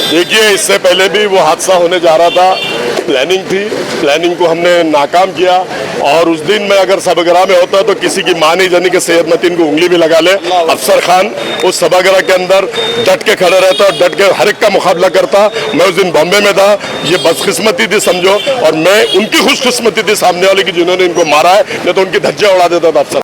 देखिए, इससे पहले भी वो हादसा होने जा रहा था। प्लानिंग थी, प्लानिंग को हमने नाकाम किया। और उस दिन में अगर सभागृह में होता तो किसी की मां नहीं जानी कि सैयद मतीन को उंगली भी लगा ले। अफसर खान उस सभागृह के अंदर डट के खड़े रहता और डट के हर एक का मुकाबला करता। मैं उस दिन बॉम्बे में था। ये बदकिस्मती थी समझो, और मैं उनकी खुशकिस्मती थी सामने वाले की जिन्होंने इनको मारा है, नहीं तो उनकी धज्जियां उड़ा देता था अफसर।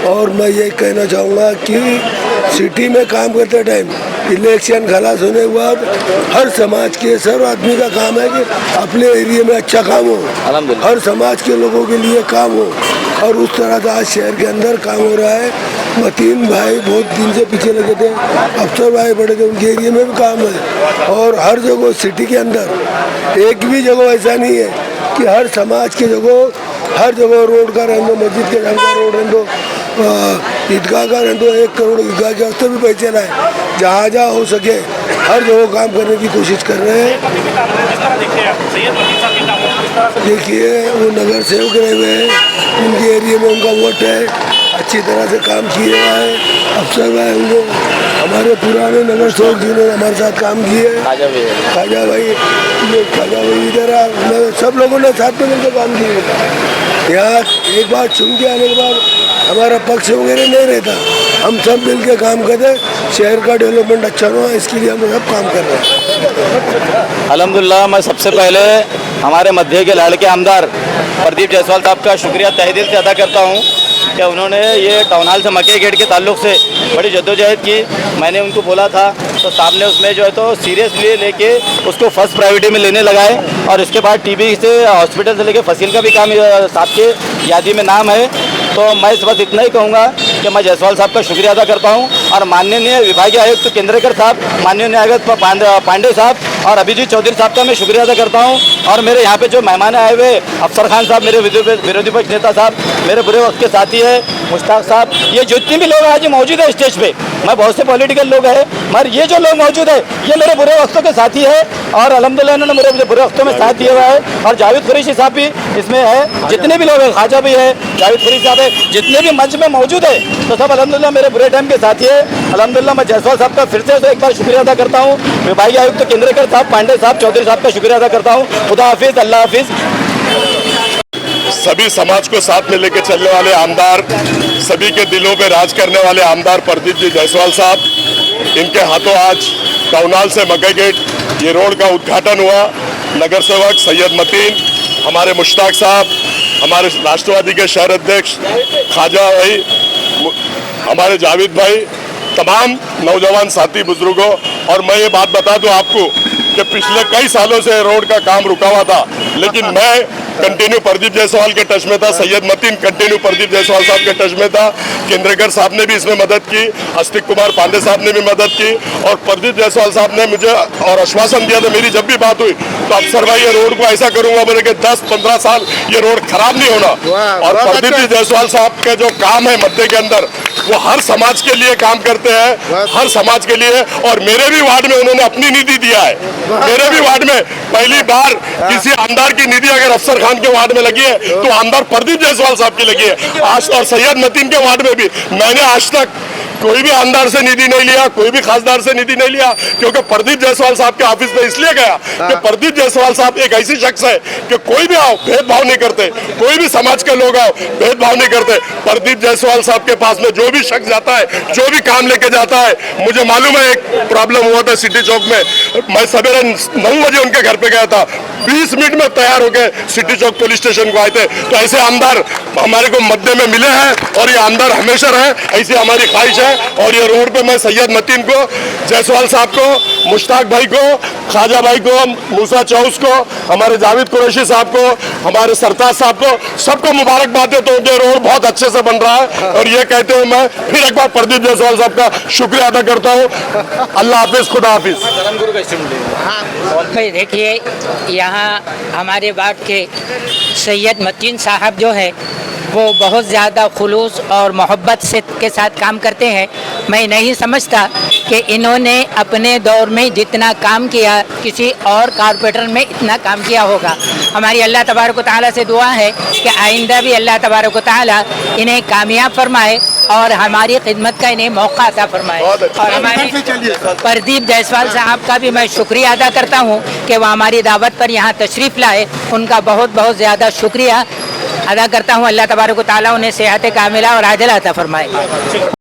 और मैं ये कहना चाहूँगा कि सिटी में काम करते टाइम इलेक्शन खलास होने के बाद हर समाज के सर्व आदमी का काम है कि अपने एरिया में अच्छा काम हो, हर समाज के लोगों के लिए काम हो। और उस तरह का आज शहर के अंदर काम हो रहा है। मतीन भाई बहुत दिन से पीछे लगे थे, अफसर भाई बड़े थे, उनके एरिया में भी काम है। और हर जगह सिटी के अंदर एक भी जगह ऐसा नहीं है कि हर समाज के जगह हर जगह रोड का रहने दो, मस्जिद के का रोड रहने दो, ईदगाह का रहने दो, 1 करोड़ ईदगाह के वास्ते भी पैसे लाए। जहाँ जहाँ हो सके हर जगह काम करने की कोशिश कर रहे हैं। देखिए, वो नगर सेवक रहे हुए हैं, उनके एरिया में उनका वोट है, अच्छी तरह से काम किए हुआ है। अफसर भाई होंगे, हमारे पुराने नगर सेवक जिन्होंने हमारे साथ काम किए, खाजा भाई इधर सब लोगों ने साथ में मिलकर काम किए। यहाँ एक बार चुन के आने के बाद हमारा पक्ष वगैरह नहीं रहता, हम सब मिल के काम करते, शहर का डेवलपमेंट अच्छा हो, इसके लिए हम सब काम कर रहे हैं। अल्हम्दुलिल्लाह, मैं सबसे पहले हमारे मध्य के लाड़के आमदार प्रदीप जायसवाल साहब का शुक्रिया तहे दिल से अदा करता हूँ कि उन्होंने ये टाउन हॉल से मक्के गेट के ताल्लुक से बड़ी जद्दोजहद की। मैंने उनको बोला था तो साहब ने उसमें जो है तो सीरियसली लेके उसको फर्स्ट प्रायोरिटी में लेने लगाए। और इसके बाद टीबी से हॉस्पिटल से लेके फसील का भी काम साहब के यादी में नाम है। तो मैं इस बस इतना ही कहूँगा कि मैं जायसवाल साहब का शुक्रिया अदा करता हूँ। और माननीय विभागीय आयुक्त केंद्रेकर साहब, माननीय आयुक्त पांडे साहब और अभिजीत चौधरी साहब का मैं शुक्रिया अदा करता हूँ। और मेरे यहाँ पे जो मेहमान आए हुए अफसर खान साहब, मेरे विरोधी पक्ष नेता साहब, मेरे बुरे वक्त के साथी है मुश्ताक साहब, ये जितने भी लोग आज मौजूद है स्टेज पे, मैं बहुत से पॉलिटिकल लोग हैं मगर ये जो लोग मौजूद है ये मेरे बुरे वक्तों के साथी है। और अल्हम्दुलिल्लाह इन्होंने मेरे बुरे वक्तों में साथ दिया हुआ है। और जावेद कुरैशी साहब भी इसमें है, जितने भी लोग हैं, खाजा भी है, जावेद कुरैशी साहब है, जितने भी मंच में मौजूद है तो सब अल्हम्दुलिल्लाह मेरे बुरे टाइम के साथी है। अल्हम्दुलिल्लाह मैं जायसवाल साहब का फिर से एक बार शुक्रिया अदा करता हूँ। विभागीय आयुक्त केंद्रेकर साहब, पांडे साहब, चौधरी साहब का शुक्रिया अदा करता हूँ। खुदा हाफिज़, अल्लाह हाफिज़। सभी समाज को साथ में लेकर चलने वाले आमदार, सभी के दिलों पे राज करने वाले आमदार प्रदीप जी जायसवाल साहब, इनके हाथों आज टाउन हॉल से मकई गेट ये रोड का उद्घाटन हुआ। नगर सेवक सैयद मतीन, हमारे मुश्ताक साहब, हमारे राष्ट्रवादी के शहर अध्यक्ष खाजा भाई, हमारे जावेद भाई, तमाम नौजवान साथी बुजुर्गों, और मैं ये बात बता दूं आपको कि पिछले कई सालों से रोड का काम रुका हुआ था, लेकिन मैं कंटिन्यू प्रदीप जायसवाल के टच में था, सैयद मतीन कंटिन्यू प्रदीप जायसवाल साहब के टच में था, केंद्रेकर साहब ने भी इसमें मदद की, अस्तिक कुमार पांडे साहब ने भी मदद की, और प्रदीप जायसवाल साहब ने मुझे और आश्वासन दिया था, मेरी जब भी बात हुई तो अफसर भाई ये रोड को ऐसा करूंगा, बोले कि 10-15 साल ये रोड खराब नहीं होना। और प्रदीप जी जायसवाल साहब के जो काम है मध्य के अंदर, वो हर समाज के लिए काम करते हैं, हर समाज के लिए। और मेरे भी वार्ड में उन्होंने अपनी निधि दिया है। मेरे भी वार्ड में पहली बार किसी आमदार की निधि अगर अफसर खान के वार्ड में लगी है तो आमदार प्रदीप जायसवाल साहब की लगी है आज। और सैयद मतीन के वार्ड में भी मैंने आज तक कोई भी आमदार से निधि नहीं लिया, कोई भी खासदार से निधि नहीं लिया, क्योंकि प्रदीप जायसवाल साहब के ऑफिस में इसलिए गया कि प्रदीप जायसवाल साहब एक ऐसी शख्स है कि कोई भी आओ भेदभाव नहीं करते, कोई भी समाज के लोग आओ भेदभाव नहीं करते। प्रदीप जायसवाल साहब के पास में जो भी शख्स जाता है, जो भी काम लेके जाता है, मुझे मालूम है एक प्रॉब्लम हुआ था सिटी चौक में, मैं सवेरे 9 बजे उनके घर पे गया था, 20 मिनट में तैयार होकर सिटी चौक पुलिस स्टेशन को आए थे। तो ऐसे आमदार हमारे को मध्य में मिले हैं और ये आमदार हमेशा रहे, ऐसी हमारी ख्वाहिश है। और ये रोड पे मैं सैयद मतीन को, जायसवाल साहब को, मुश्ताक भाई को, खाजा भाई को, मूसा चौस को, हमारे जावेद कुरैशी साहब को, हमारे सरताज साहब को, सबको मुबारकबाद देता हूँ कि रोड बहुत अच्छे से बन रहा है। और ये कहते हुए मैं फिर एक बार प्रदीप जायसवाल साहब का शुक्रिया अदा करता हूँ। अल्लाह हाफिज, खुदा हाफिज। भाई देखिए, यहाँ हमारे वार्ड के सैयद मतीन साहब जो है वो बहुत ज़्यादा खुलूस और मोहब्बत से के साथ काम करते हैं। मैं नहीं समझता कि इन्होंने अपने दौर में जितना काम किया किसी और कारपोरेटर में इतना काम किया होगा। हमारी अल्लाह तबारक व तआला से दुआ है कि आइंदा भी अल्लाह तबारक व तआला इन्हें कामयाब फरमाए और हमारी खिदमत का इन्हें मौका अता फरमाए। और हमारे प्रदीप जायसवाल साहब का भी मैं शुक्रिया अदा करता हूँ कि वह हमारी दावत पर यहाँ तशरीफ़ लाए, उनका बहुत बहुत ज़्यादा शुक्रिया अदा करता हूँ। अल्लाह तबारक व तआला उन्हें सेहत कामिला और आजिला अता फरमाए।